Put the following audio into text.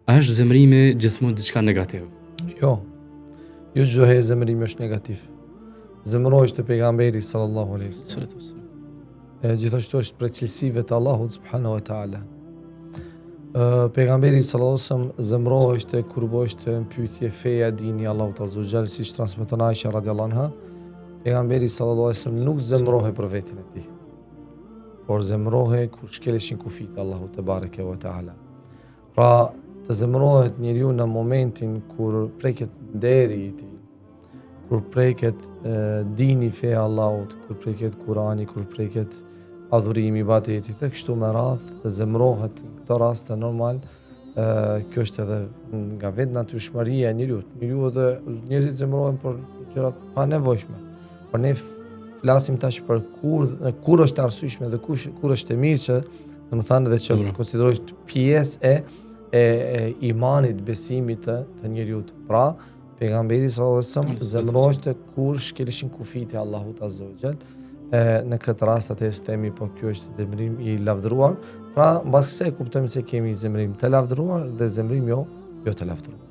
A është zemrimi gjithmonë diçka negativ? Jo, jo çdo herë zemrimi është negativ. Zemrohesh te pejgamberi sallallahu alaihi wasallam. Gjithashtu është për cilësive të Allahut subhanahu wa taala. Pejgamberi sallallahu alaihi wasallam zemrohesh te kur bëheshte në pyetje feja dini Allahut azza wa jall, siç transmeton Aisha radhiyallahu anha. Pejgamberi sallallahu alaihi wasallam nuk zemrohej për veten e tij, por zemrohej kur shkeleshin kufit Allahut te bareke wa taala. Pra, të zemrohet njeriu në momentin kur preket deri i tij, kur preket dini feja Allahut, kur preket Kurani, kur preket adhurimi, ibadeti, dhe kështu me radhë të zemrohet në këto raste normal. Kjo është edhe nga vetë natyrshmëria e njeriut. Njeriu dhe njerëzit zemrohen për gjëra pa nevojshme. Por ne flasim tash për kur është arsyeshme dhe kur është e mirë që, domethënë edhe që konsiderohet pjesë e imanit, besimit të njeriut. Pra, pejgamberi sallallahu alaihi wasallam zemroheshte kur shkeleshin kufit e Allahut azza wa jall. Në këtë rast atë themi po kjo është zemrim i lavdëruar. Pra, mbas kësaj kuptojmë se kemi zemrim të lavdëruar dhe zemrim jo të lavdëruar.